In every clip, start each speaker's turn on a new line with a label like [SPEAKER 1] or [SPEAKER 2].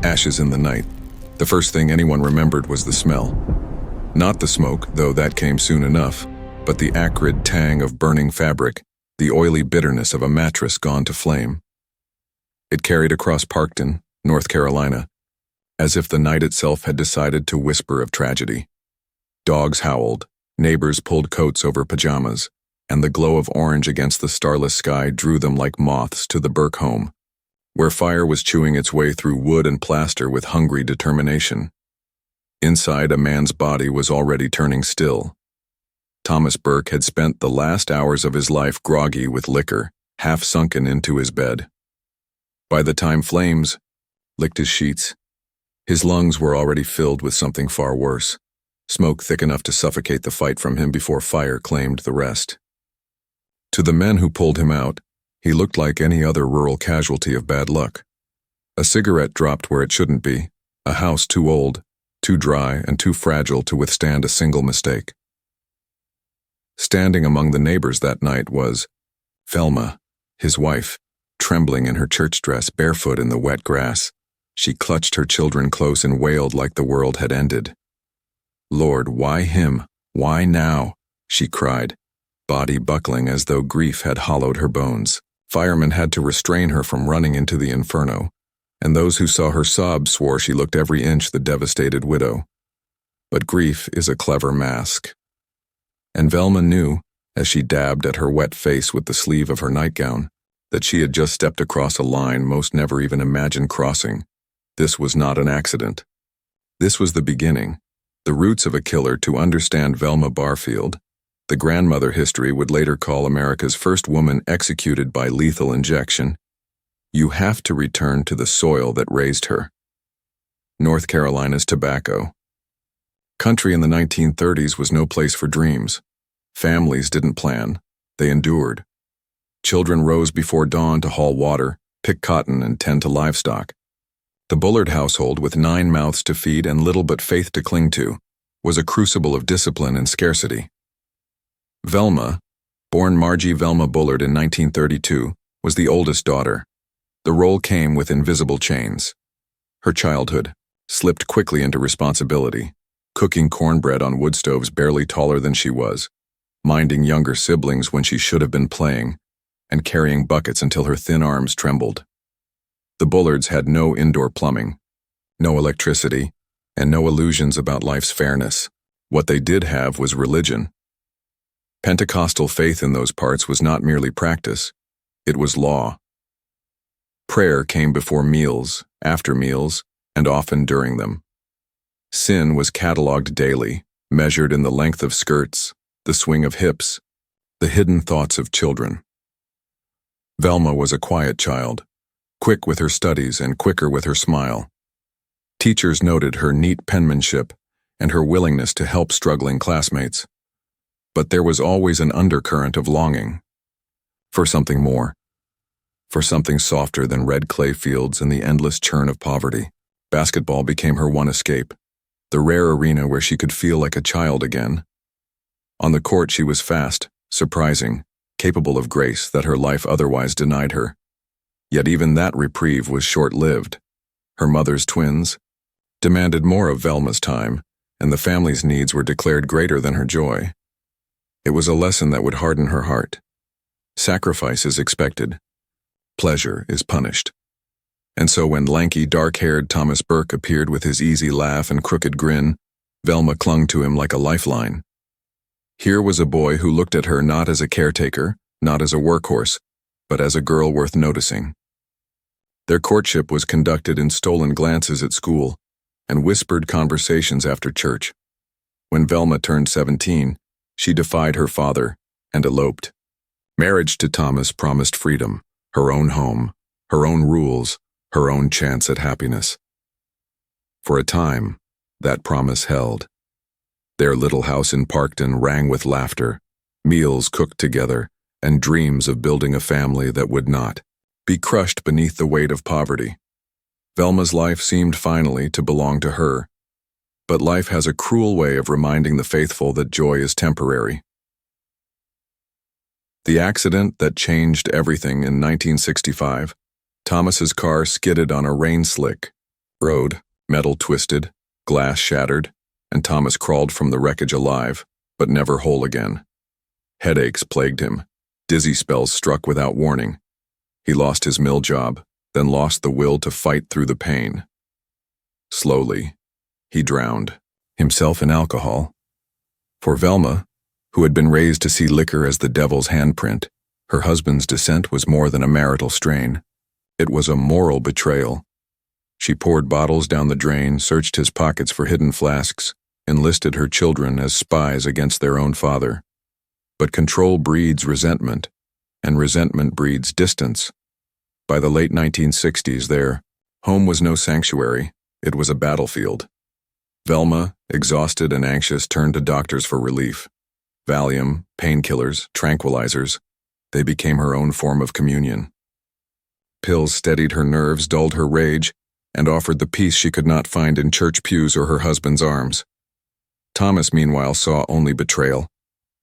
[SPEAKER 1] Ashes in the night. The first thing anyone remembered was the smell. Not the smoke, though that came soon enough, but the acrid tang of burning fabric, the oily bitterness of a mattress gone to flame. It carried across Parkton, North Carolina, as if the night itself had decided to whisper of tragedy. Dogs howled, neighbors pulled coats over pajamas, and the glow of orange against the starless sky drew them like moths to the Burke home, where fire was chewing its way through wood and plaster with hungry determination. Inside, a man's body was already turning still. Thomas Burke had spent the last hours of his life groggy with liquor, half sunken into his bed. By the time flames licked his sheets, his lungs were already filled with something far worse, smoke thick enough to suffocate the fight from him before fire claimed the rest. To the men who pulled him out, he looked like any other rural casualty of bad luck. A cigarette dropped where it shouldn't be, a house too old, too dry, and too fragile to withstand a single mistake. Standing among the neighbors that night was Velma, his wife, trembling in her church dress, barefoot in the wet grass. She clutched her children close and wailed like the world had ended. "Lord, why him? Why now?" she cried, body buckling as though grief had hollowed her bones. Firemen had to restrain her from running into the inferno, and those who saw her sob swore she looked every inch the devastated widow. But grief is a clever mask. And Velma knew, as she dabbed at her wet face with the sleeve of her nightgown, that she had just stepped across a line most never even imagined crossing. This was not an accident. This was the beginning, the roots of a killer to understand Velma Barfield, the grandmother history would later call America's first woman executed by lethal injection. You have to return to the soil that raised her. North Carolina's tobacco. Country in the 1930s was no place for dreams. Families didn't plan, they endured. Children rose before dawn to haul water, pick cotton, and tend to livestock. The Bullard household, with 9 mouths to feed and little but faith to cling to, was a crucible of discipline and scarcity. Velma, born Margie Velma Bullard in 1932, was the oldest daughter. The role came with invisible chains. Her childhood slipped quickly into responsibility, cooking cornbread on wood stoves barely taller than she was, minding younger siblings when she should have been playing, and carrying buckets until her thin arms trembled. The Bullards had no indoor plumbing, no electricity, and no illusions about life's fairness. What they did have was religion. Pentecostal faith in those parts was not merely practice, it was law. Prayer came before meals, after meals, and often during them. Sin was catalogued daily, measured in the length of skirts, the swing of hips, the hidden thoughts of children. Velma was a quiet child, quick with her studies and quicker with her smile. Teachers noted her neat penmanship and her willingness to help struggling classmates. But there was always an undercurrent of longing. For something more. For something softer than red clay fields and the endless churn of poverty. Basketball became her one escape, the rare arena where she could feel like a child again. On the court she was fast, surprising, capable of grace that her life otherwise denied her. Yet even that reprieve was short-lived. Her mother's twins demanded more of Velma's time, and the family's needs were declared greater than her joy. It was a lesson that would harden her heart. Sacrifice is expected. Pleasure is punished. And so when lanky, dark-haired Thomas Burke appeared with his easy laugh and crooked grin, Velma clung to him like a lifeline. Here was a boy who looked at her not as a caretaker, not as a workhorse, but as a girl worth noticing. Their courtship was conducted in stolen glances at school and whispered conversations after church. When Velma turned 17, she defied her father and eloped. Marriage to Thomas promised freedom, her own home, her own rules, her own chance at happiness. For a time, that promise held. Their little house in Parkton rang with laughter, meals cooked together, and dreams of building a family that would not be crushed beneath the weight of poverty. Velma's life seemed finally to belong to her, but life has a cruel way of reminding the faithful that joy is temporary. The accident that changed everything in 1965, Thomas's car skidded on a rain slick, Road, metal twisted, glass shattered, and Thomas crawled from the wreckage alive, but never whole again. Headaches plagued him. Dizzy spells struck without warning. He lost his mill job, then lost the will to fight through the pain. Slowly, he drowned, himself in alcohol. For Velma, who had been raised to see liquor as the devil's handprint, her husband's descent was more than a marital strain. It was a moral betrayal. She poured bottles down the drain, searched his pockets for hidden flasks, enlisted her children as spies against their own father. But control breeds resentment, and resentment breeds distance. By the late 1960s, their home was no sanctuary, it was a battlefield. Velma, exhausted and anxious, turned to doctors for relief. Valium, painkillers, tranquilizers, they became her own form of communion. Pills steadied her nerves, dulled her rage, and offered the peace she could not find in church pews or her husband's arms. Thomas, meanwhile, saw only betrayal.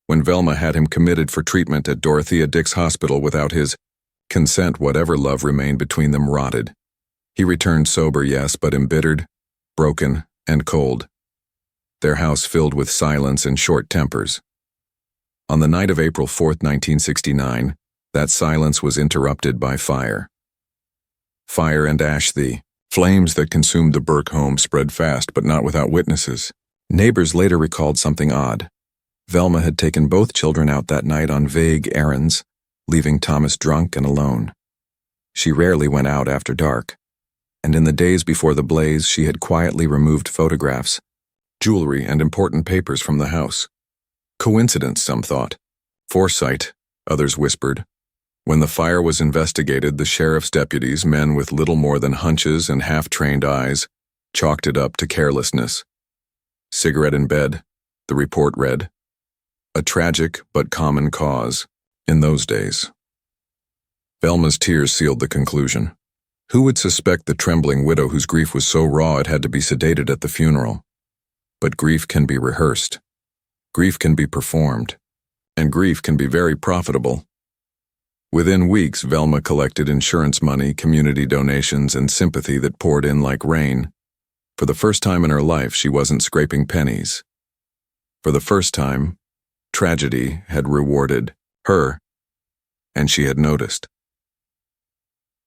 [SPEAKER 1] When Velma had him committed for treatment at Dorothea Dix Hospital without his consent, whatever love remained between them rotted. He returned sober, yes, but embittered, broken, and cold. Their house filled with silence and short tempers. On the night of April 4, 1969, that silence was interrupted by fire. Fire and ash, the flames that consumed the Burke home spread fast, but not without witnesses. Neighbors later recalled something odd. Velma had taken both children out that night on vague errands, leaving Thomas drunk and alone. She rarely went out after dark, and in the days before the blaze she had quietly removed photographs, jewelry, and important papers from the house. Coincidence, some thought. Foresight, others whispered. When the fire was investigated, the sheriff's deputies, men with little more than hunches and half-trained eyes, chalked it up to carelessness. Cigarette in bed, the report read. A tragic but common cause in those days. Velma's tears sealed the conclusion. Who would suspect the trembling widow whose grief was so raw it had to be sedated at the funeral? But grief can be rehearsed. Grief can be performed. And grief can be very profitable. Within weeks, Velma collected insurance money, community donations, and sympathy that poured in like rain. For the first time in her life, she wasn't scraping pennies. For the first time, tragedy had rewarded her, and she had noticed.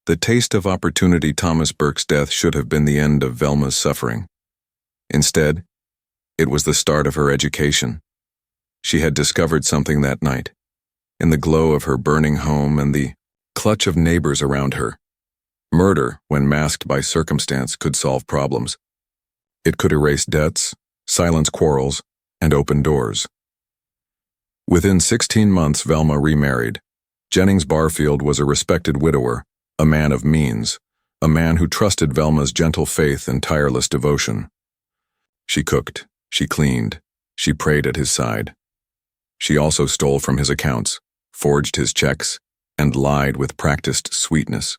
[SPEAKER 1] The taste of opportunity. Thomas Burke's death should have been the end of Velma's suffering. Instead, it was the start of her education. She had discovered something that night, in the glow of her burning home and the clutch of neighbors around her. Murder, when masked by circumstance, could solve problems. It could erase debts, silence quarrels, and open doors. Within 16 months, Velma remarried. Jennings Barfield was a respected widower, a man of means, a man who trusted Velma's gentle faith and tireless devotion. She cooked, she cleaned, she prayed at his side. She also stole from his accounts, forged his checks, and lied with practiced sweetness.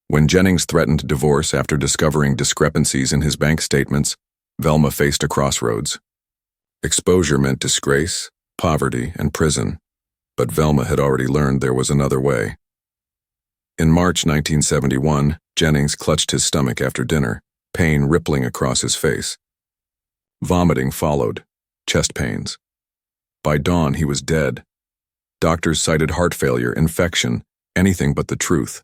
[SPEAKER 1] When Jennings threatened divorce after discovering discrepancies in his bank statements, Velma faced a crossroads. Exposure meant disgrace, poverty, and prison, but Velma had already learned there was another way. In March 1971, Jennings clutched his stomach after dinner, pain rippling across his face. Vomiting followed, chest pains. By dawn, he was dead. Doctors cited heart failure, infection, anything but the truth.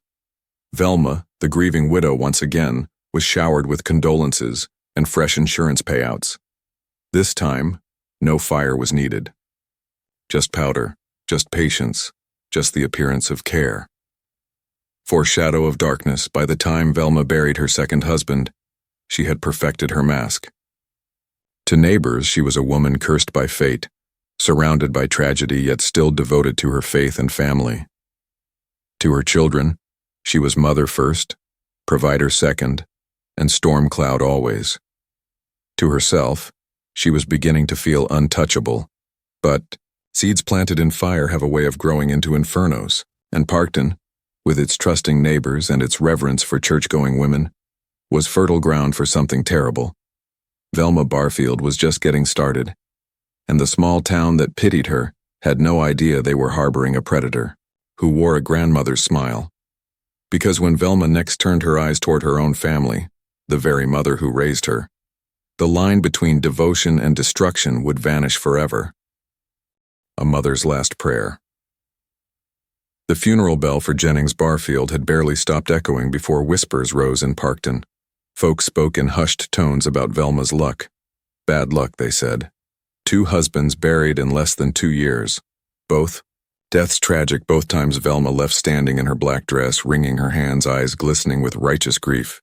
[SPEAKER 1] Velma, the grieving widow once again, was showered with condolences and fresh insurance payouts. This time, no fire was needed. Just powder, just patience, just the appearance of care. Foreshadow of darkness, by the time Velma buried her second husband, she had perfected her mask. To neighbors, she was a woman cursed by fate, surrounded by tragedy yet still devoted to her faith and family. To her children, she was mother first, provider second, and storm cloud always. To herself, she was beginning to feel untouchable, but seeds planted in fire have a way of growing into infernos, and Parkton, with its trusting neighbors and its reverence for church-going women, was fertile ground for something terrible. Velma Barfield was just getting started, and the small town that pitied her had no idea they were harboring a predator, who wore a grandmother's smile. Because when Velma next turned her eyes toward her own family, the very mother who raised her. The line between devotion and destruction would vanish forever. A mother's last prayer. The funeral bell for Jennings Barfield had barely stopped echoing before whispers rose in Parkton. Folks spoke in hushed tones about Velma's luck. Bad luck, they said. 2 husbands buried in less than 2 years. Both deaths tragic, both times Velma left standing in her black dress, wringing her hands, eyes glistening with righteous grief.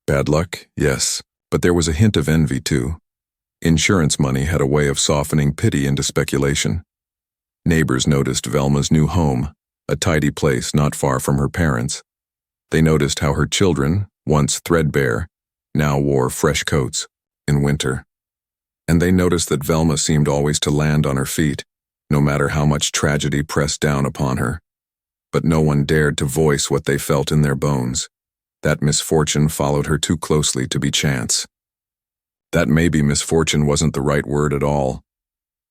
[SPEAKER 1] Bad luck, yes, but there was a hint of envy, too. Insurance money had a way of softening pity into speculation. Neighbors noticed Velma's new home, a tidy place not far from her parents. They noticed how her children, once threadbare, now wore fresh coats in winter. And they noticed that Velma seemed always to land on her feet, no matter how much tragedy pressed down upon her. But no one dared to voice what they felt in their bones. That misfortune followed her too closely to be chance. That maybe misfortune wasn't the right word at all.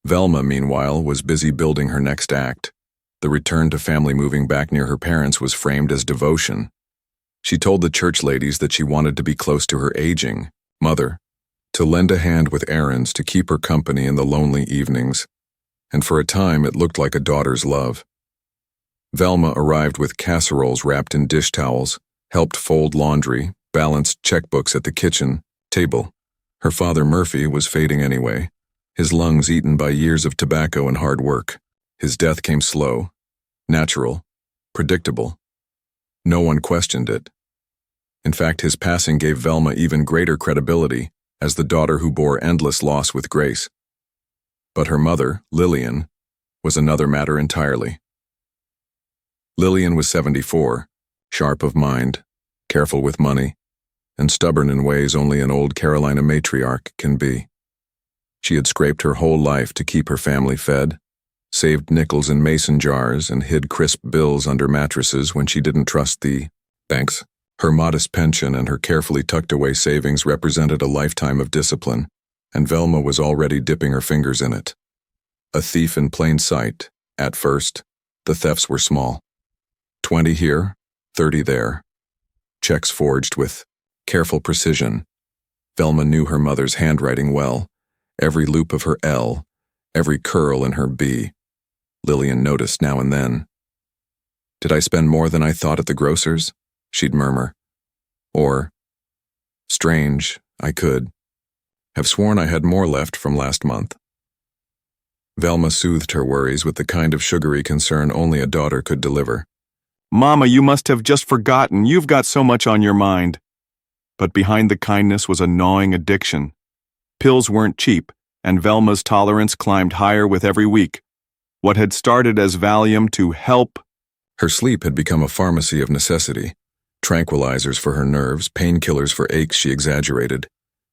[SPEAKER 1] Velma, meanwhile, was busy building her next act. The return to family, moving back near her parents, was framed as devotion. She told the church ladies that she wanted to be close to her aging mother, to lend a hand with errands, to keep her company in the lonely evenings, and for a time it looked like a daughter's love. Velma arrived with casseroles wrapped in dish towels, helped fold laundry, balanced checkbooks at the kitchen table. Her father, Murphy, was fading anyway, his lungs eaten by years of tobacco and hard work. His death came slow, natural, predictable. No one questioned it. In fact, his passing gave Velma even greater credibility as the daughter who bore endless loss with grace. But her mother, Lillian, was another matter entirely. Lillian was 74, sharp of mind, careful with money, and stubborn in ways only an old Carolina matriarch can be. She had scraped her whole life to keep her family fed, saved nickels in mason jars, and hid crisp bills under mattresses when she didn't trust the banks. Her modest pension and her carefully tucked-away savings represented a lifetime of discipline, and Velma was already dipping her fingers in it. A thief in plain sight. At first, the thefts were small. 20 here, 30 there. Checks forged with careful precision. Velma knew her mother's handwriting well, every loop of her L, every curl in her B. Lillian noticed now and then. "Did I spend more than I thought at the grocer's?" she'd murmur. Or, "Strange, I could have sworn I had more left from last month." Velma soothed her worries with the kind of sugary concern only a daughter could deliver.
[SPEAKER 2] "Mama, you must have just forgotten. You've got so much on your mind." But behind the kindness was a gnawing addiction. Pills weren't cheap, and Velma's tolerance climbed higher with every week. What had started as Valium to help.
[SPEAKER 1] Her sleep had become a pharmacy of necessity. Tranquilizers for her nerves, painkillers for aches she exaggerated,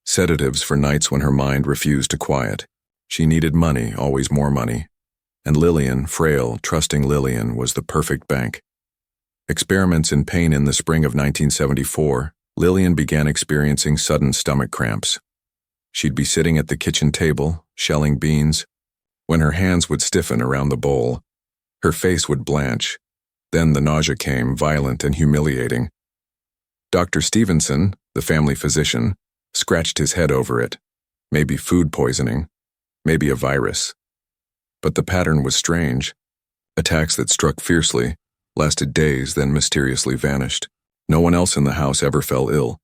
[SPEAKER 1] sedatives for nights when her mind refused to quiet. She needed money, always more money. And Lillian, frail, trusting Lillian, was the perfect bank. Experiments in pain. In the spring of 1974, Lillian began experiencing sudden stomach cramps. She'd be sitting at the kitchen table, shelling beans, when her hands would stiffen around the bowl. Her face would blanch. Then the nausea came, violent and humiliating. Dr. Stevenson, the family physician, scratched his head over it. Maybe food poisoning, maybe a virus. But the pattern was strange. Attacks that struck fiercely, lasted days, then mysteriously vanished. No one else in the house ever fell ill,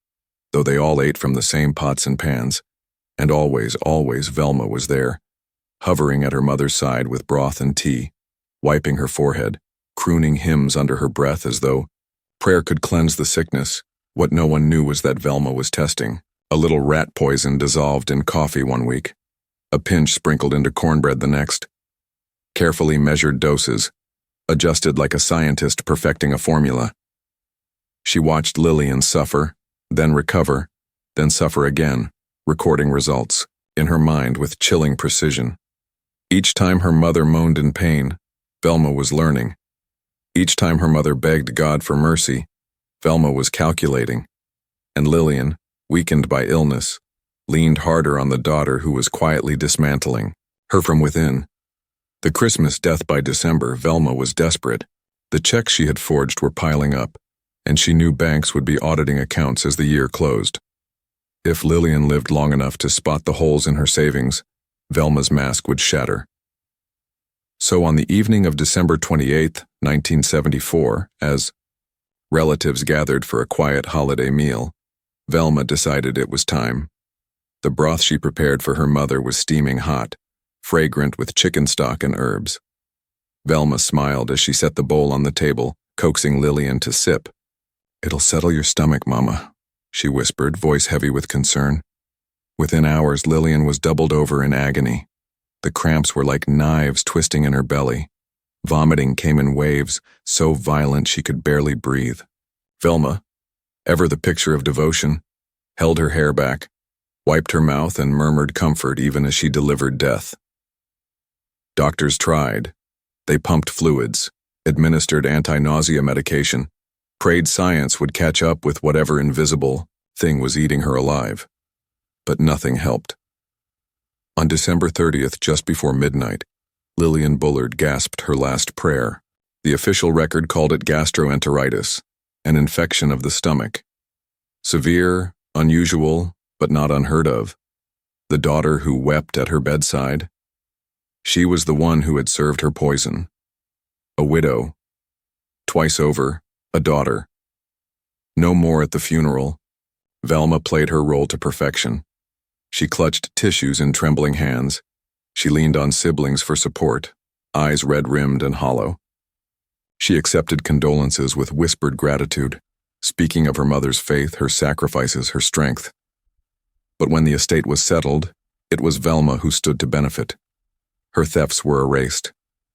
[SPEAKER 1] though they all ate from the same pots and pans. And always, always Velma was there, hovering at her mother's side with broth and tea, wiping her forehead, crooning hymns under her breath as though prayer could cleanse the sickness. What no one knew was that Velma was testing. A little rat poison dissolved in coffee one week, a pinch sprinkled into cornbread the next. Carefully measured doses, adjusted like a scientist perfecting a formula. She watched Lillian suffer, then recover, then suffer again, recording results in her mind with chilling precision. Each time her mother moaned in pain, Velma was learning. Each time her mother begged God for mercy, Velma was calculating. And Lillian, weakened by illness, leaned harder on the daughter who was quietly dismantling her from within. The Christmas death by December, Velma was desperate. The checks she had forged were piling up, and she knew banks would be auditing accounts as the year closed. If Lillian lived long enough to spot the holes in her savings, Velma's mask would shatter. So on the evening of December 28, 1974, as relatives gathered for a quiet holiday meal, Velma decided it was time. The broth she prepared for her mother was steaming hot, fragrant with chicken stock and herbs. Velma smiled as she set the bowl on the table, coaxing Lillian to sip. "It'll settle your stomach, Mama," she whispered, voice heavy with concern. Within hours, Lillian was doubled over in agony. The cramps were like knives twisting in her belly. Vomiting came in waves, so violent she could barely breathe. Velma, ever the picture of devotion, held her hair back, wiped her mouth, and murmured comfort even as she delivered death. Doctors tried. They pumped fluids, administered anti-nausea medication, prayed science would catch up with whatever invisible thing was eating her alive. But nothing helped. On December 30th, just before midnight, Lillian Bullard gasped her last prayer. The official record called it gastroenteritis, an infection of the stomach. Severe, unusual, but not unheard of. The daughter who wept at her bedside. She was the one who had served her poison. A widow. Twice over, a daughter. No more at the funeral. Velma played her role to perfection. She clutched tissues in trembling hands. She leaned on siblings for support, eyes red-rimmed and hollow. She accepted condolences with whispered gratitude, speaking of her mother's faith, her sacrifices, her strength. But when the estate was settled, it was Velma who stood to benefit. Her thefts were erased,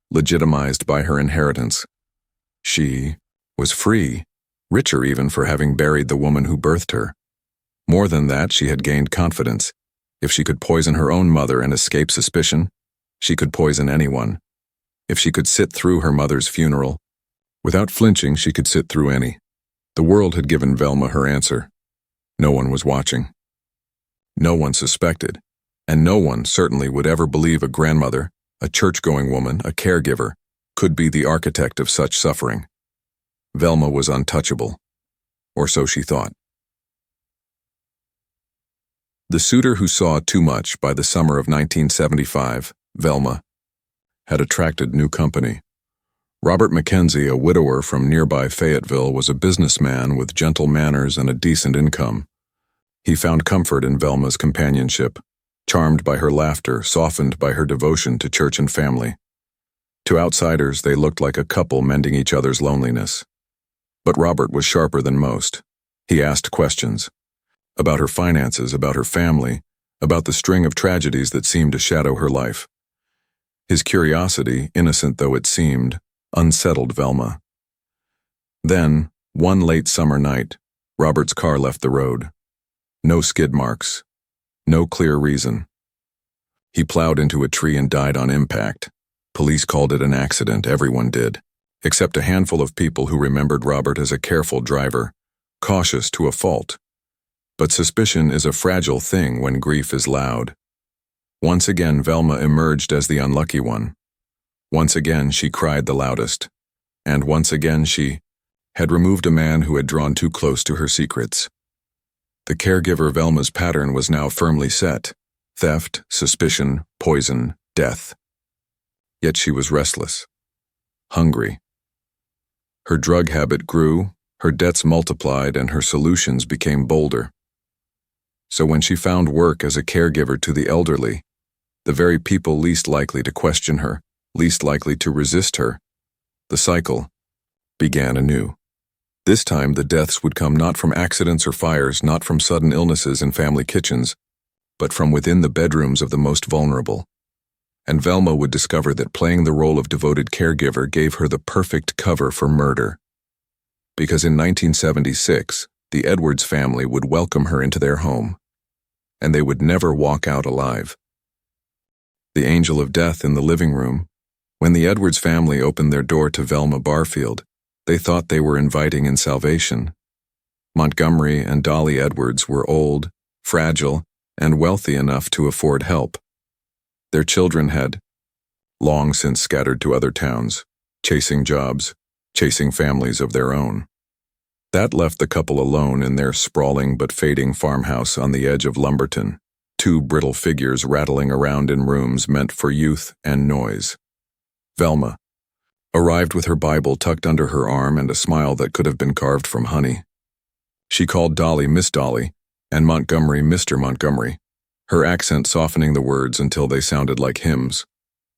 [SPEAKER 1] legitimized by her inheritance. She was free, richer even for having buried the woman who birthed her. More than that, she had gained confidence. If she could poison her own mother and escape suspicion, she could poison anyone. If she could sit through her mother's funeral, without flinching, she could sit through any. The world had given Velma her answer. No one was watching. No one suspected, and no one certainly would ever believe a grandmother, a church-going woman, a caregiver, could be the architect of such suffering. Velma was untouchable, or so she thought. The suitor who saw too much by the summer of 1975, Velma, had attracted new company. Robert Mackenzie, a widower from nearby Fayetteville, was a businessman with gentle manners and a decent income. He found comfort in Velma's companionship, charmed by her laughter, softened by her devotion to church and family. To outsiders, they looked like a couple mending each other's loneliness. But Robert was sharper than most. He asked questions. About her finances, about her family, about the string of tragedies that seemed to shadow her life. His curiosity, innocent though it seemed, unsettled Velma. Then, one late summer night, Robert's car left the road. No skid marks. No clear reason. He plowed into a tree and died on impact. Police called it an accident, everyone did, except a handful of people who remembered Robert as a careful driver, cautious to a fault. But suspicion is a fragile thing when grief is loud. Once again, Velma emerged as the unlucky one. Once again, she cried the loudest. And once again, she had removed a man who had drawn too close to her secrets. The caregiver Velma's pattern was now firmly set. Theft, suspicion, poison, death. Yet she was restless. Hungry. Her drug habit grew, her debts multiplied, and her solutions became bolder. So when she found work as a caregiver to the elderly, the very people least likely to question her, least likely to resist her, the cycle began anew. This time the deaths would come not from accidents or fires, not from sudden illnesses in family kitchens, but from within the bedrooms of the most vulnerable. And Velma would discover that playing the role of devoted caregiver gave her the perfect cover for murder. Because in 1976, the Edwards family would welcome her into their home, and they would never walk out alive. The angel of death in the living room. When the Edwards family opened their door to Velma Barfield, they thought they were inviting in salvation. Montgomery and Dolly Edwards were old, fragile, and wealthy enough to afford help. Their children had long since scattered to other towns, chasing jobs, chasing families of their own. That left the couple alone in their sprawling but fading farmhouse on the edge of Lumberton, two brittle figures rattling around in rooms meant for youth and noise. Velma arrived with her Bible tucked under her arm and a smile that could have been carved from honey. She called Dolly Miss Dolly and Montgomery Mr. Montgomery, her accent softening the words until they sounded like hymns.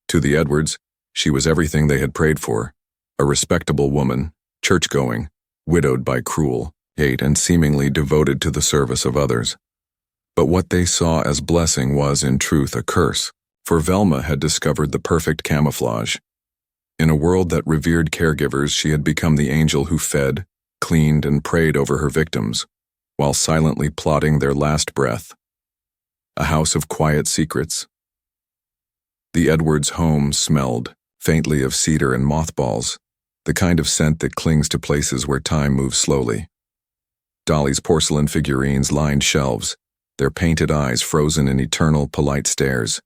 [SPEAKER 1] To the Edwards, she was everything they had prayed for, a respectable woman, church-going, widowed by cruel hate and seemingly devoted to the service of others. But what they saw as blessing was, in truth, a curse, for Velma had discovered the perfect camouflage. In a world that revered caregivers, she had become the angel who fed, cleaned, and prayed over her victims, while silently plotting their last breath. A house of quiet secrets. The Edwards' home smelled faintly of cedar and mothballs, the kind of scent that clings to places where time moves slowly. Dolly's porcelain figurines lined shelves, their painted eyes frozen in eternal, polite stares.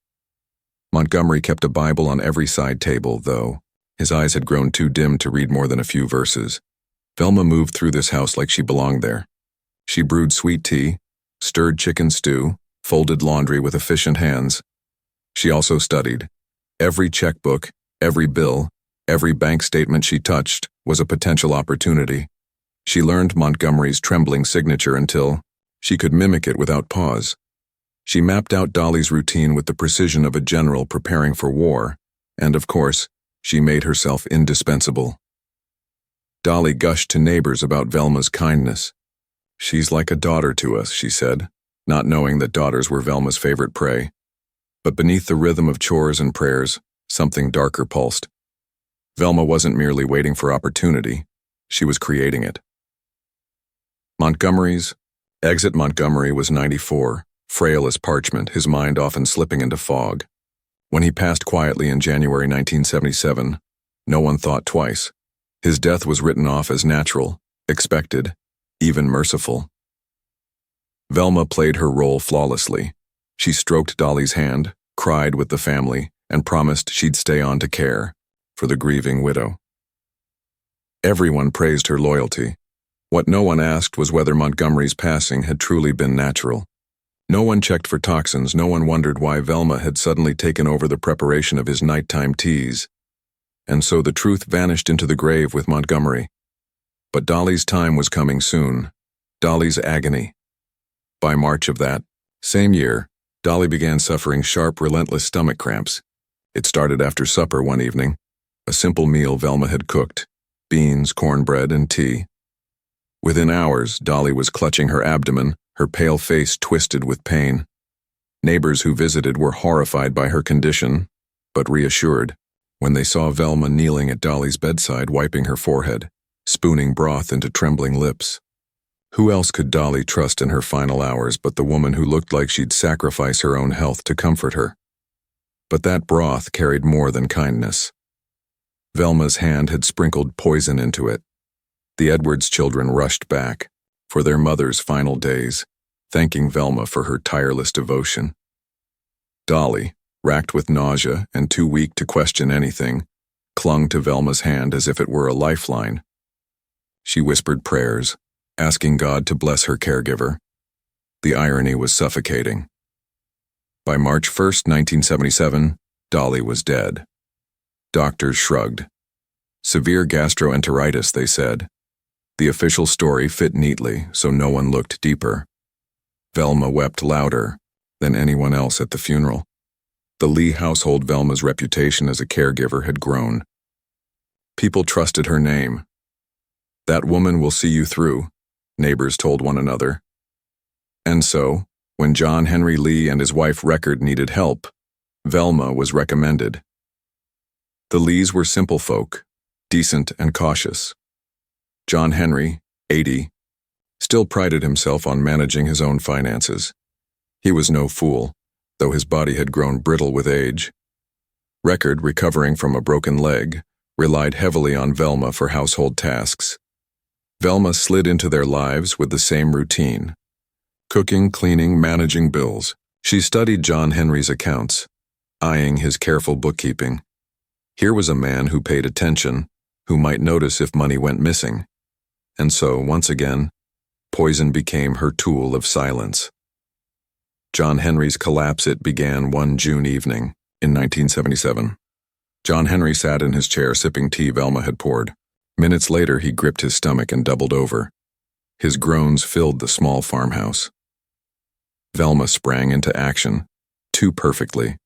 [SPEAKER 1] Montgomery kept a Bible on every side table, though his eyes had grown too dim to read more than a few verses. Velma moved through this house like she belonged there. She brewed sweet tea, stirred chicken stew, folded laundry with efficient hands. She also studied. Every checkbook, every bill, every bank statement she touched was a potential opportunity. She learned Montgomery's trembling signature until she could mimic it without pause. She mapped out Dolly's routine with the precision of a general preparing for war, and of course, she made herself indispensable. Dolly gushed to neighbors about Velma's kindness. "She's like a daughter to us," she said, not knowing that daughters were Velma's favorite prey. But beneath the rhythm of chores and prayers, something darker pulsed. Velma wasn't merely waiting for opportunity, she was creating it. Exit Montgomery was 94, frail as parchment, his mind often slipping into fog. When he passed quietly in January 1977, no one thought twice. His death was written off as natural, expected, even merciful. Velma played her role flawlessly. She stroked Dolly's hand, cried with the family, and promised she'd stay on to care for the grieving widow. Everyone praised her loyalty. What no one asked was whether Montgomery's passing had truly been natural. No one checked for toxins, no one wondered why Velma had suddenly taken over the preparation of his nighttime teas. And so the truth vanished into the grave with Montgomery. But Dolly's time was coming soon. Dolly's agony. By March of that same year, Dolly began suffering sharp, relentless stomach cramps. It started after supper one evening, a simple meal Velma had cooked, beans, cornbread, and tea. Within hours, Dolly was clutching her abdomen, her pale face twisted with pain. Neighbors who visited were horrified by her condition, but reassured when they saw Velma kneeling at Dolly's bedside, wiping her forehead, spooning broth into trembling lips. Who else could Dolly trust in her final hours but the woman who looked like she'd sacrifice her own health to comfort her? But that broth carried more than kindness. Velma's hand had sprinkled poison into it. The Edwards children rushed back, for their mother's final days, thanking Velma for her tireless devotion. Dolly, racked with nausea and too weak to question anything, clung to Velma's hand as if it were a lifeline. She whispered prayers, asking God to bless her caregiver. The irony was suffocating. By March 1st, 1977, Dolly was dead. Doctors shrugged. Severe gastroenteritis, they said. The official story fit neatly, so no one looked deeper. Velma wept louder than anyone else at the funeral. The Lee household Velma's reputation as a caregiver had grown. People trusted her name. "That woman will see you through," neighbors told one another. And so, when John Henry Lee and his wife Record needed help, Velma was recommended. The Lees were simple folk, decent and cautious. John Henry, 80, still prided himself on managing his own finances. He was no fool, though his body had grown brittle with age. Record, recovering from a broken leg, relied heavily on Velma for household tasks. Velma slid into their lives with the same routine. Cooking, cleaning, managing bills. She studied John Henry's accounts, eyeing his careful bookkeeping. Here was a man who paid attention, who might notice if money went missing. And so, once again, poison became her tool of silence. John Henry's collapse began one June evening in 1977. John Henry sat in his chair sipping tea Velma had poured. Minutes later, he gripped his stomach and doubled over. His groans filled the small farmhouse. Velma sprang into action, too perfectly.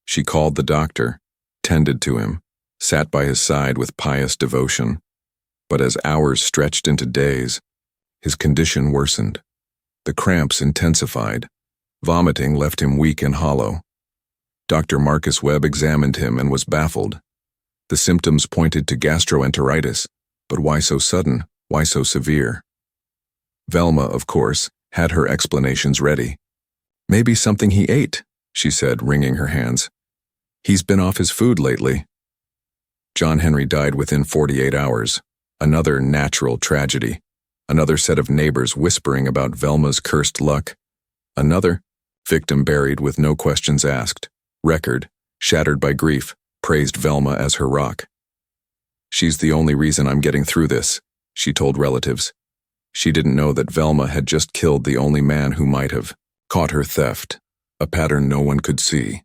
[SPEAKER 1] She called the doctor, tended to him, sat by his side with pious devotion. But as hours stretched into days, his condition worsened. The cramps intensified. Vomiting left him weak and hollow. Dr. Marcus Webb examined him and was baffled. The symptoms pointed to gastroenteritis, but why so sudden, why so severe? Velma, of course, had her explanations ready. "Maybe something he ate," she said, wringing her hands. "He's been off his food lately." John Henry died within 48 hours. Another natural tragedy. Another set of neighbors whispering about Velma's cursed luck. Another victim buried with no questions asked. Record, shattered by grief, praised Velma as her rock. "She's the only reason I'm getting through this," she told relatives. She didn't know that Velma had just killed the only man who might have caught her theft, a pattern no one could see.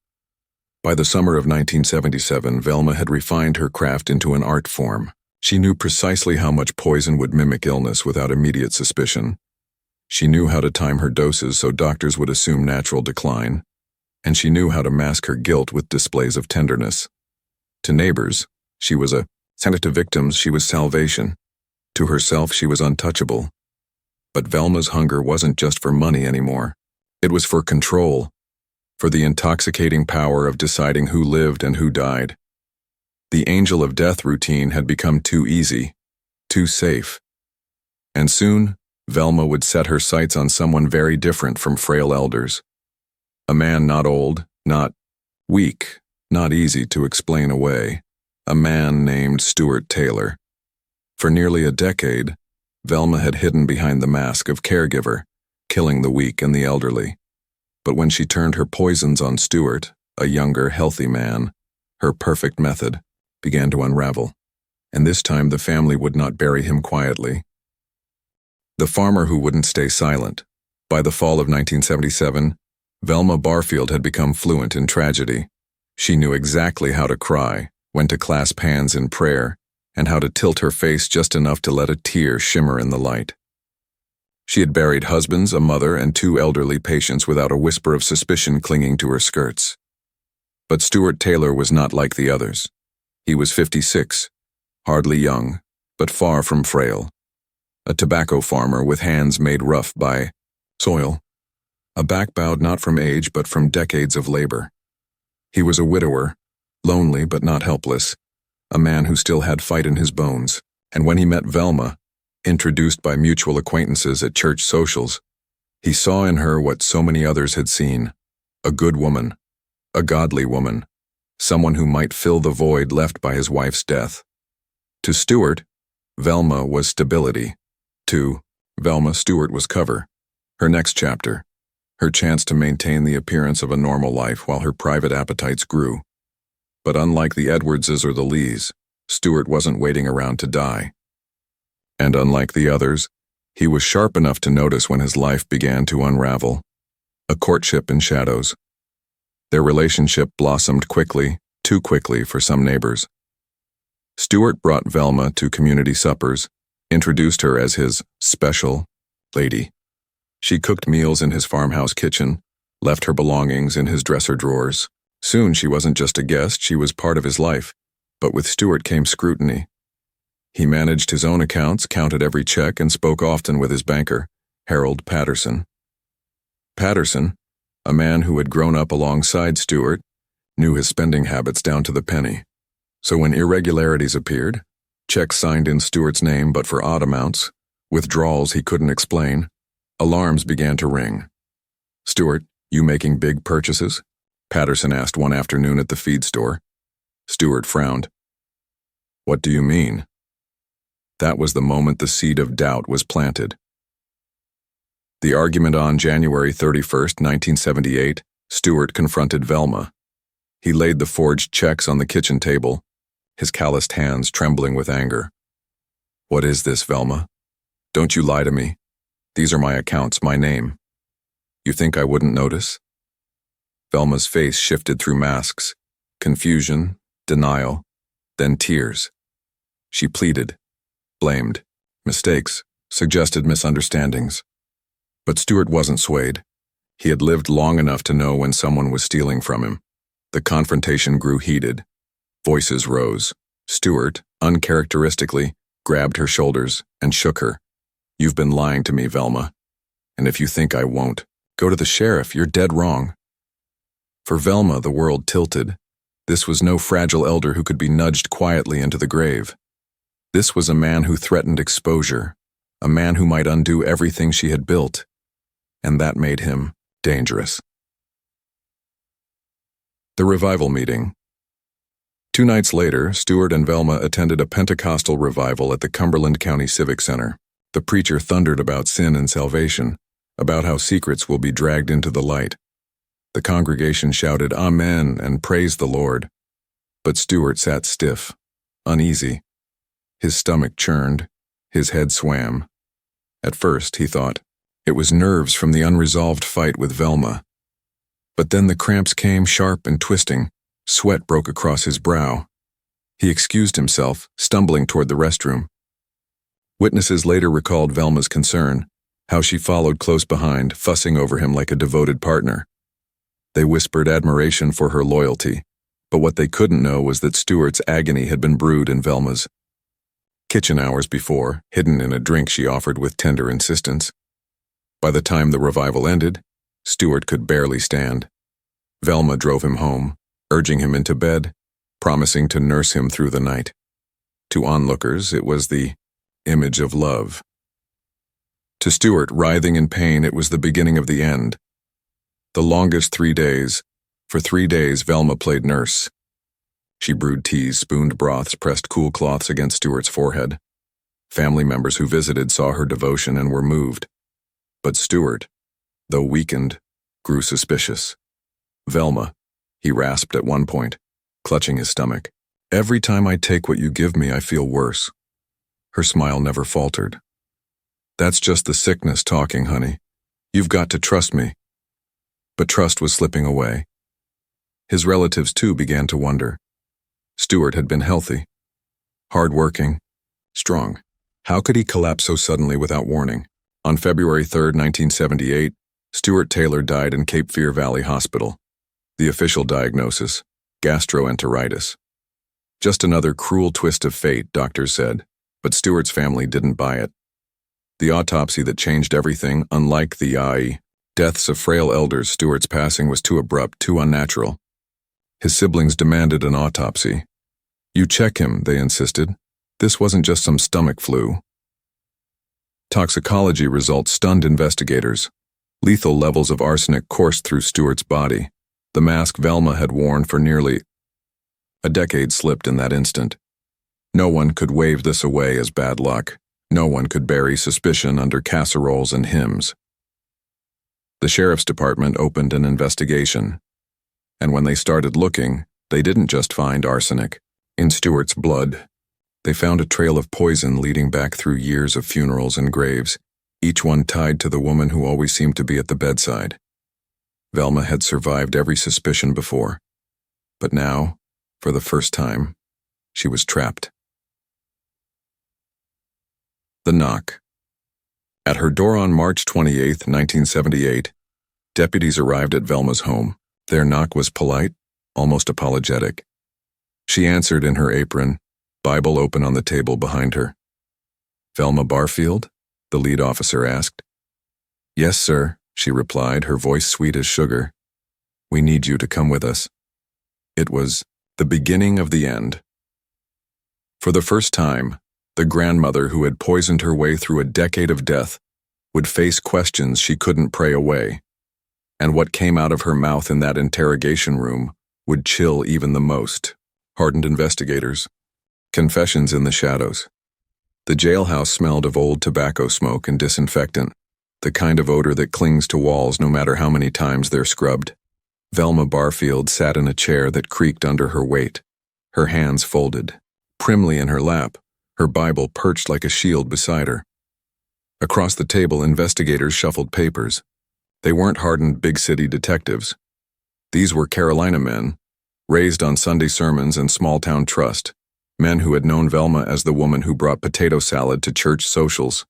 [SPEAKER 1] By the summer of 1977, Velma had refined her craft into an art form. She knew precisely how much poison would mimic illness without immediate suspicion. She knew how to time her doses so doctors would assume natural decline, and she knew how to mask her guilt with displays of tenderness. To neighbors, she was to victims, she was salvation. To herself, she was untouchable. But Velma's hunger wasn't just for money anymore. It was for control, for the intoxicating power of deciding who lived and who died. The angel of death routine had become too easy, too safe. And soon, Velma would set her sights on someone very different from frail elders. A man not old, not weak, not easy to explain away. A man named Stuart Taylor. For nearly a decade, Velma had hidden behind the mask of caregiver, killing the weak and the elderly. But when she turned her poisons on Stuart, a younger, healthy man, her perfect method began to unravel. And this time the family would not bury him quietly. The farmer who wouldn't stay silent. By the fall of 1977, Velma Barfield had become fluent in tragedy. She knew exactly how to cry, when to clasp hands in prayer, and how to tilt her face just enough to let a tear shimmer in the light. She had buried husbands, a mother, and 2 elderly patients without a whisper of suspicion clinging to her skirts. But Stuart Taylor was not like the others. He was 56, hardly young, but far from frail. A tobacco farmer with hands made rough by soil. A back bowed not from age but from decades of labor. He was a widower, lonely but not helpless, a man who still had fight in his bones, and when he met Velma, introduced by mutual acquaintances at church socials, he saw in her what so many others had seen, a good woman, a godly woman, someone who might fill the void left by his wife's death. To Stuart, Velma was stability. To Velma, Stuart was cover, her next chapter, her chance to maintain the appearance of a normal life while her private appetites grew. But unlike the Edwardses or the Lees, Stuart wasn't waiting around to die. And unlike the others, he was sharp enough to notice when his life began to unravel. A courtship in shadows. Their relationship blossomed quickly, too quickly for some neighbors. Stuart brought Velma to community suppers, introduced her as his special lady. She cooked meals in his farmhouse kitchen, left her belongings in his dresser drawers. Soon she wasn't just a guest, she was part of his life. But with Stuart came scrutiny. He managed his own accounts, counted every check, and spoke often with his banker, Harold Patterson. Patterson, a man who had grown up alongside Stuart, knew his spending habits down to the penny. So when irregularities appeared, checks signed in Stuart's name but for odd amounts, withdrawals he couldn't explain, alarms began to ring. "Stuart, you making big purchases?" Patterson asked one afternoon at the feed store. Stuart frowned. "What do you mean?" That was the moment the seed of doubt was planted. The argument on January 31st, 1978, Stuart confronted Velma. He laid the forged checks on the kitchen table, his calloused hands trembling with anger. "What is this, Velma? Don't you lie to me. These are my accounts, my name. You think I wouldn't notice? Velma's face shifted through masks, confusion, denial, then tears. She pleaded, blamed, mistakes, suggested misunderstandings. But Stuart wasn't swayed. He had lived long enough to know when someone was stealing from him. The confrontation grew heated. Voices rose. Stuart, uncharacteristically, grabbed her shoulders and shook her. You've been lying to me, Velma. And if you think I won't, go to the sheriff. You're dead wrong. For Velma, the world tilted. This was no fragile elder who could be nudged quietly into the grave. This was a man who threatened exposure, a man who might undo everything she had built, and that made him dangerous. The revival meeting. 2 nights later, Stuart and Velma attended a Pentecostal revival at the Cumberland County Civic Center. The preacher thundered about sin and salvation, about how secrets will be dragged into the light. The congregation shouted Amen and praised the Lord. But Stuart sat stiff, uneasy. His stomach churned, his head swam. At first, he thought, it was nerves from the unresolved fight with Velma. But then the cramps came sharp and twisting. Sweat broke across his brow. He excused himself, stumbling toward the restroom. Witnesses later recalled Velma's concern, how she followed close behind, fussing over him like a devoted partner. They whispered admiration for her loyalty, but what they couldn't know was that Stuart's agony had been brewed in Velma's kitchen hours before, hidden in a drink she offered with tender insistence. By the time the revival ended, Stuart could barely stand. Velma drove him home, urging him into bed, promising to nurse him through the night. To onlookers, it was the image of love. To Stuart, writhing in pain, it was the beginning of the end. The longest 3 days. For 3 days, Velma played nurse. She brewed teas, spooned broths, pressed cool cloths against Stuart's forehead. Family members who visited saw her devotion and were moved. But Stuart, though weakened, grew suspicious. Velma, he rasped at one point, clutching his stomach. Every time I take what you give me, I feel worse. Her smile never faltered. That's just the sickness talking, honey. You've got to trust me. But trust was slipping away. His relatives, too, began to wonder. Stuart had been healthy, hard-working, strong. How could he collapse so suddenly without warning? On February 3, 1978, Stuart Taylor died in Cape Fear Valley Hospital. The official diagnosis, gastroenteritis. Just another cruel twist of fate, doctors said, but Stuart's family didn't buy it. The autopsy that changed everything, unlike the deaths of frail elders, Stuart's passing was too abrupt, too unnatural. His siblings demanded an autopsy. You check him, they insisted. This wasn't just some stomach flu. Toxicology results stunned investigators. Lethal levels of arsenic coursed through Stuart's body. The mask Velma had worn for nearly a decade slipped in that instant. No one could wave this away as bad luck. No one could bury suspicion under casseroles and hymns. The sheriff's department opened an investigation. And when they started looking, they didn't just find arsenic. In Stuart's blood, they found a trail of poison leading back through years of funerals and graves, each one tied to the woman who always seemed to be at the bedside. Velma had survived every suspicion before, but now, for the first time, she was trapped. The knock. At her door on March 28, 1978, deputies arrived at Velma's home. Their knock was polite, almost apologetic. She answered in her apron, Bible open on the table behind her. Velma Barfield? The lead officer asked. Yes, sir, she replied, her voice sweet as sugar. We need you to come with us. It was the beginning of the end. For the first time, the grandmother who had poisoned her way through a decade of death would face questions she couldn't pray away. And what came out of her mouth in that interrogation room would chill even the most hardened investigators. Confessions in the shadows. The jailhouse smelled of old tobacco smoke and disinfectant, the kind of odor that clings to walls no matter how many times they're scrubbed. Velma Barfield sat in a chair that creaked under her weight, her hands folded, primly in her lap, her Bible perched like a shield beside her. Across the table, investigators shuffled papers. They weren't hardened big city detectives. These were Carolina men, raised on Sunday sermons and small-town trust, men who had known Velma as the woman who brought potato salad to church socials.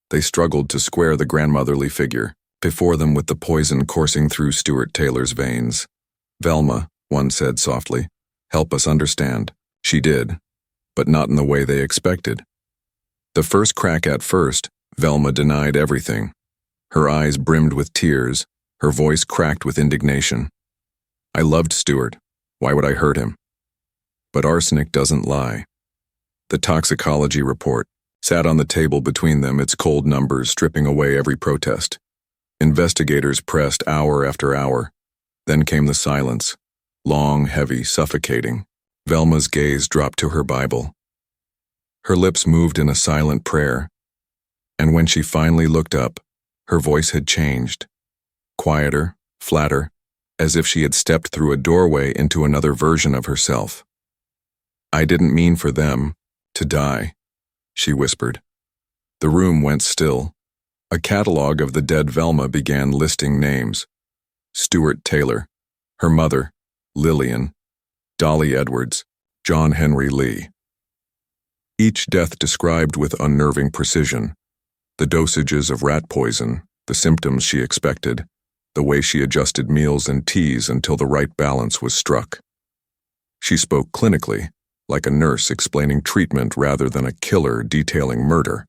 [SPEAKER 1] They struggled to square the grandmotherly figure before them with the poison coursing through Stuart Taylor's veins. "Velma," one said softly, "help us understand." She did, but not in the way they expected. The first crack at first, Velma denied everything. Her eyes brimmed with tears, her voice cracked with indignation. "I loved Stuart. Why would I hurt him?" But arsenic doesn't lie. The toxicology report sat on the table between them, its cold numbers stripping away every protest. Investigators pressed hour after hour. Then came the silence, long, heavy, suffocating. Velma's gaze dropped to her Bible. Her lips moved in a silent prayer, and when she finally looked up, her voice had changed. Quieter, flatter, as if she had stepped through a doorway into another version of herself. "I didn't mean for them to die," she whispered. The room went still. A catalog of the dead Velma began listing names. Stuart Taylor, her mother, Lillian, Dolly Edwards, John Henry Lee. Each death described with unnerving precision. The dosages of rat poison, the symptoms she expected, the way she adjusted meals and teas until the right balance was struck. She spoke clinically, like a nurse explaining treatment rather than a killer detailing murder.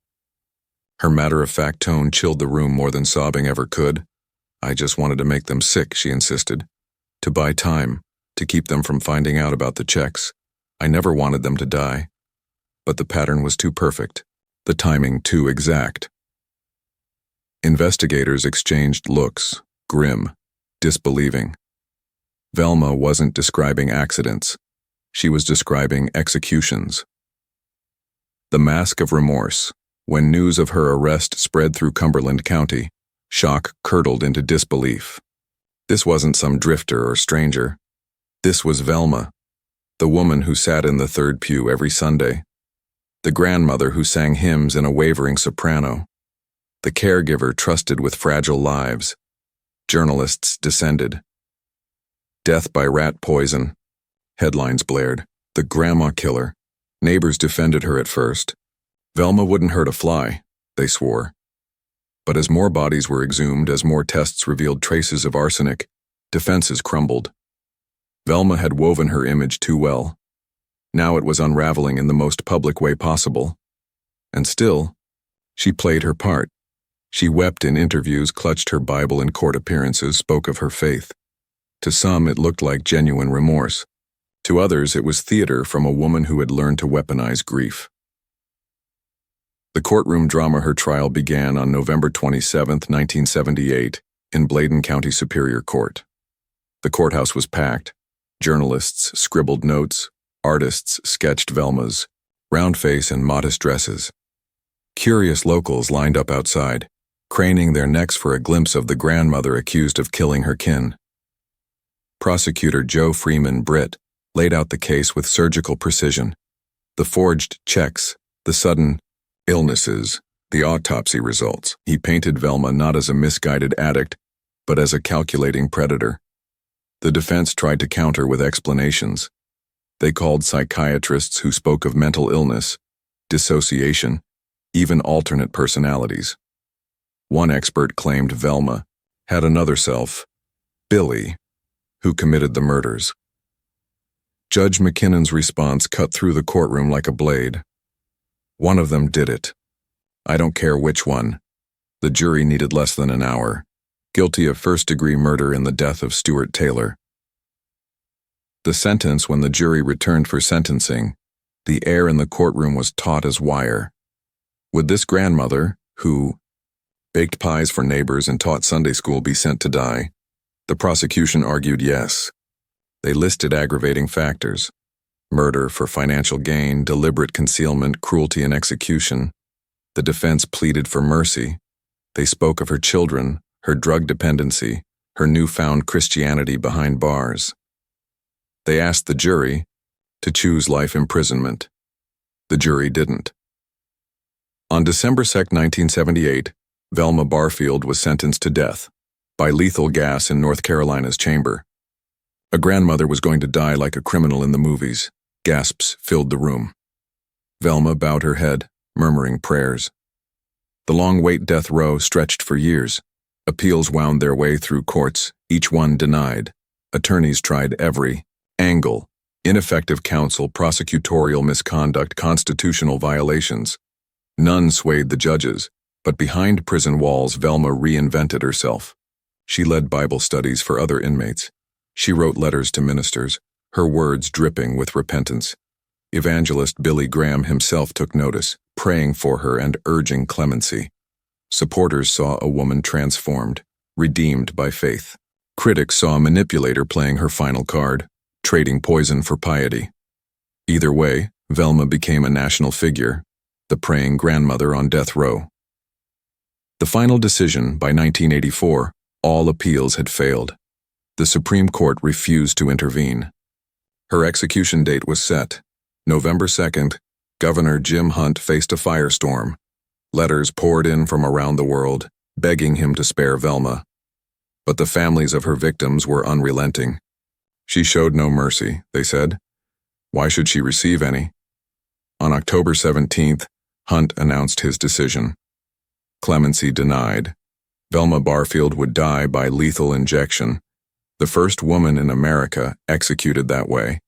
[SPEAKER 1] Her matter-of-fact tone chilled the room more than sobbing ever could. "I just wanted to make them sick," she insisted. "To buy time, to keep them from finding out about the checks. I never wanted them to die. But the pattern was too perfect, the timing too exact." Investigators exchanged looks, grim, disbelieving. Velma wasn't describing accidents. She was describing executions. The mask of remorse. When news of her arrest spread through Cumberland County, shock curdled into disbelief. This wasn't some drifter or stranger. This was Velma, the woman who sat in the third pew every Sunday, the grandmother who sang hymns in a wavering soprano, the caregiver trusted with fragile lives. Journalists descended. "Death by rat poison," headlines blared. "The grandma killer." Neighbors defended her at first. Velma wouldn't hurt a fly, they swore. But as more bodies were exhumed, as more tests revealed traces of arsenic, defenses crumbled. Velma had woven her image too well. Now it was unraveling in the most public way possible. And still, she played her part. She wept in interviews, clutched her Bible in court appearances, spoke of her faith. To some, it looked like genuine remorse. To others, it was theater from a woman who had learned to weaponize grief. The courtroom drama her trial began on November 27, 1978, in Bladen County Superior Court. The courthouse was packed. Journalists scribbled notes. Artists sketched Velma's round face and modest dresses. Curious locals lined up outside, craning their necks for a glimpse of the grandmother accused of killing her kin. Prosecutor Joe Freeman Britt laid out the case with surgical precision. The forged checks, the sudden illnesses, the autopsy results. He painted Velma not as a misguided addict, but as a calculating predator. The defense tried to counter with explanations. They called psychiatrists who spoke of mental illness, dissociation, even alternate personalities. One expert claimed Velma had another self, Billy, who committed the murders. Judge McKinnon's response cut through the courtroom like a blade. "One of them did it. I don't care which one." The jury needed less than an hour. Guilty of first-degree murder in the death of Stuart Taylor. The sentence, when the jury returned for sentencing, the air in the courtroom was taut as wire. Would this grandmother, who baked pies for neighbors and taught Sunday school, be sent to die? The prosecution argued yes. They listed aggravating factors: murder for financial gain, deliberate concealment, cruelty, and execution. The defense pleaded for mercy. They spoke of her children, her drug dependency, her newfound Christianity behind bars. They asked the jury to choose life imprisonment. The jury didn't. On December 2, 1978, Velma Barfield was sentenced to death by lethal gas in North Carolina's chamber. A grandmother was going to die like a criminal in the movies. Gasps filled the room. Velma bowed her head, murmuring prayers. The long-wait death row stretched for years. Appeals wound their way through courts, each one denied. Attorneys tried every angle: ineffective counsel, prosecutorial misconduct, constitutional violations. None swayed the judges, but behind prison walls, Velma reinvented herself. She led Bible studies for other inmates. She wrote letters to ministers, her words dripping with repentance. Evangelist Billy Graham himself took notice, praying for her and urging clemency. Supporters saw a woman transformed, redeemed by faith. Critics saw a manipulator playing her final card, trading poison for piety. Either way, Velma became a national figure, the praying grandmother on death row. The final decision, by 1984, all appeals had failed. The Supreme Court refused to intervene. Her execution date was set. November 2nd, Governor Jim Hunt faced a firestorm. Letters poured in from around the world, begging him to spare Velma. But the families of her victims were unrelenting. She showed no mercy, they said. Why should she receive any? On October 17th, Hunt announced his decision. Clemency denied. Velma Barfield would die by lethal injection, the first woman in America executed that way.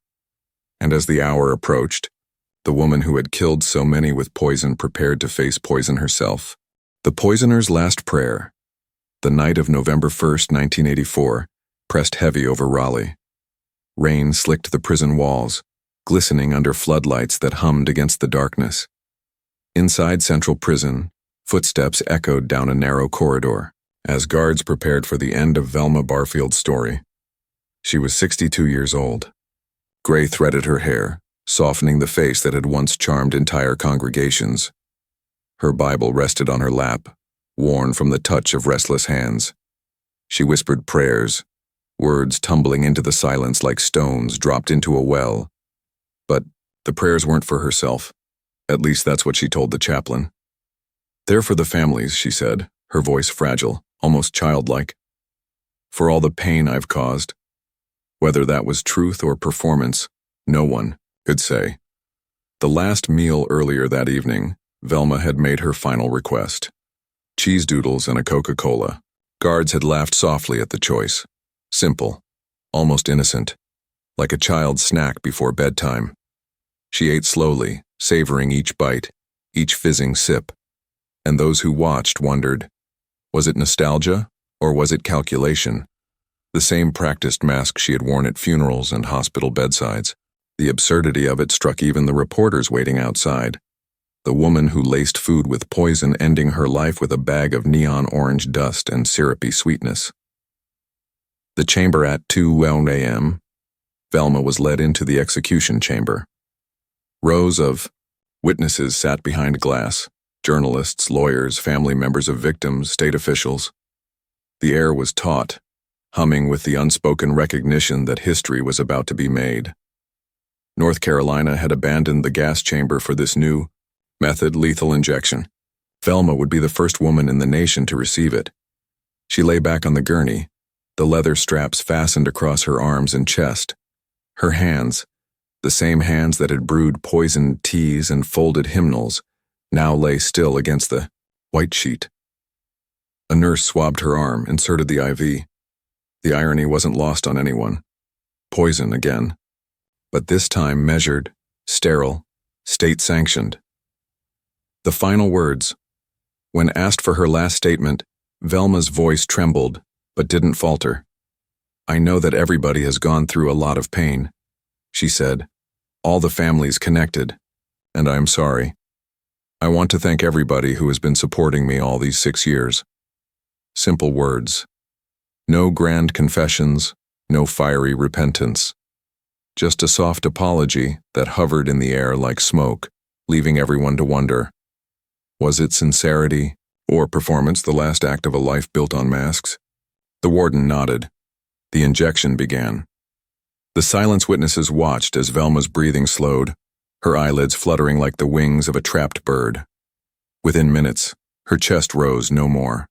[SPEAKER 1] And as the hour approached, the woman who had killed so many with poison prepared to face poison herself. The poisoner's last prayer, the night of November 1st, 1984, pressed heavy over Raleigh. Rain slicked the prison walls, glistening under floodlights that hummed against the darkness. Inside Central Prison, footsteps echoed down a narrow corridor, as guards prepared for the end of Velma Barfield's story. She was 62 years old. Gray threaded her hair, softening the face that had once charmed entire congregations. Her Bible rested on her lap, worn from the touch of restless hands. She whispered prayers, words tumbling into the silence like stones dropped into a well. But the prayers weren't for herself. At least that's what she told the chaplain. They're for the families, she said, her voice fragile, almost childlike. For all the pain I've caused. Whether that was truth or performance, no one could say. The last meal earlier that evening, Velma had made her final request. Cheese doodles and a Coca-Cola. Guards had laughed softly at the choice. Simple, almost innocent, like a child's snack before bedtime. She ate slowly, savoring each bite, each fizzing sip. And those who watched wondered, was it nostalgia or was it calculation? The same practiced mask she had worn at funerals and hospital bedsides. The absurdity of it struck even the reporters waiting outside. The woman who laced food with poison ending her life with a bag of neon orange dust and syrupy sweetness. The chamber at 2 a.m., Velma was led into the execution chamber. Rows of witnesses sat behind glass, journalists, lawyers, family members of victims, state officials. The air was taut, humming with the unspoken recognition that history was about to be made. North Carolina had abandoned the gas chamber for this new method, lethal injection. Velma would be the first woman in the nation to receive it. She lay back on the gurney, the leather straps fastened across her arms and chest. Her hands, the same hands that had brewed poisoned teas and folded hymnals, now lay still against the white sheet. A nurse swabbed her arm, inserted the IV. The irony wasn't lost on anyone. Poison again. But this time measured, sterile, state-sanctioned. The final words. When asked for her last statement, Velma's voice trembled, but didn't falter. I know that everybody has gone through a lot of pain, she said. All the families connected, and I'm sorry. I want to thank everybody who has been supporting me all these 6 years. Simple words. No grand confessions, no fiery repentance. Just a soft apology that hovered in the air like smoke, leaving everyone to wonder. Was it sincerity or performance, the last act of a life built on masks? The warden nodded. The injection began. The silence witnesses watched as Velma's breathing slowed, her eyelids fluttering like the wings of a trapped bird. Within minutes, her chest rose no more.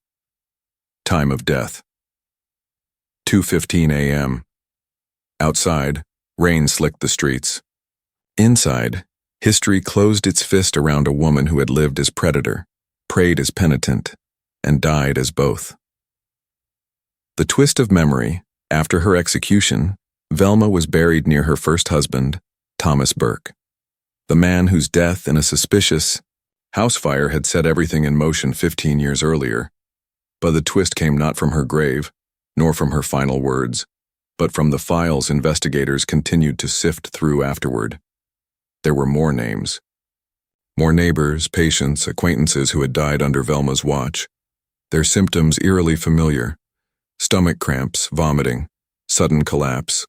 [SPEAKER 1] Time of death. 2:15 a.m. Outside, rain slicked the streets. Inside, history closed its fist around a woman who had lived as predator, prayed as penitent, and died as both. The twist of memory, after her execution, Velma was buried near her first husband, Thomas Burke, the man whose death in a suspicious house fire had set everything in motion 15 years earlier. But the twist came not from her grave, nor from her final words, but from the files investigators continued to sift through afterward. There were more names. More neighbors, patients, acquaintances who had died under Velma's watch. Their symptoms eerily familiar: stomach cramps, vomiting, sudden collapse.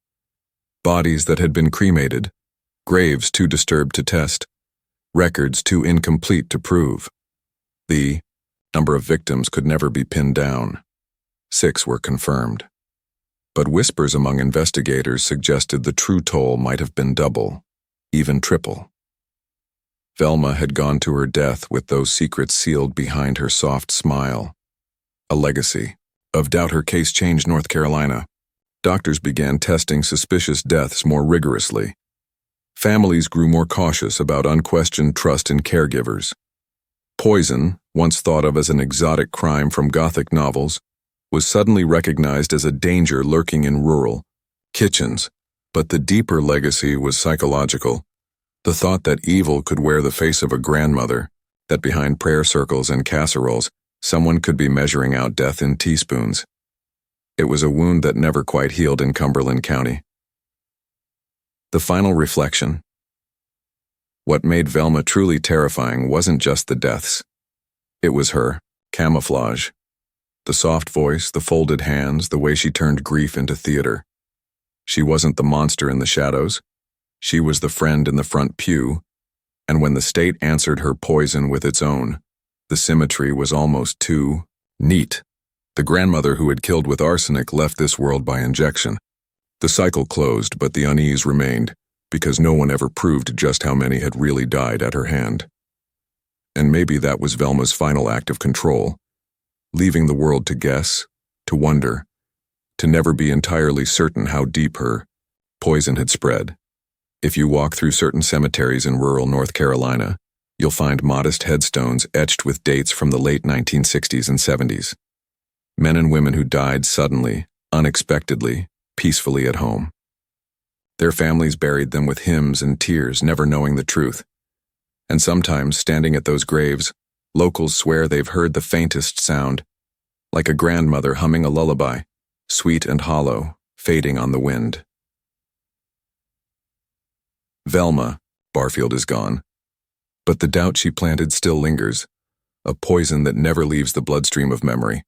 [SPEAKER 1] Bodies that had been cremated, graves too disturbed to test, records too incomplete to prove. The number of victims could never be pinned down. 6 were confirmed. But whispers among investigators suggested the true toll might have been double, even triple. Velma had gone to her death with those secrets sealed behind her soft smile. A legacy. Of doubt her case changed North Carolina. Doctors began testing suspicious deaths more rigorously. Families grew more cautious about unquestioned trust in caregivers. Poison, once thought of as an exotic crime from Gothic novels, was suddenly recognized as a danger lurking in rural kitchens. But the deeper legacy was psychological. The thought that evil could wear the face of a grandmother, that behind prayer circles and casseroles, someone could be measuring out death in teaspoons. It was a wound that never quite healed in Cumberland County. The final reflection. What made Velma truly terrifying wasn't just the deaths. It was her camouflage. The soft voice, the folded hands, the way she turned grief into theater. She wasn't the monster in the shadows. She was the friend in the front pew, and when the state answered her poison with its own, the symmetry was almost too neat. The grandmother who had killed with arsenic left this world by injection. The cycle closed, but the unease remained, because no one ever proved just how many had really died at her hand. And maybe that was Velma's final act of control, leaving the world to guess, to wonder, to never be entirely certain how deep her poison had spread. If you walk through certain cemeteries in rural North Carolina, you'll find modest headstones etched with dates from the late 1960s and 70s. Men and women who died suddenly, unexpectedly, peacefully at home. Their families buried them with hymns and tears, never knowing the truth. And sometimes, standing at those graves, locals swear they've heard the faintest sound, like a grandmother humming a lullaby, sweet and hollow, fading on the wind. Velma Barfield is gone, but the doubt she planted still lingers, a poison that never leaves the bloodstream of memory.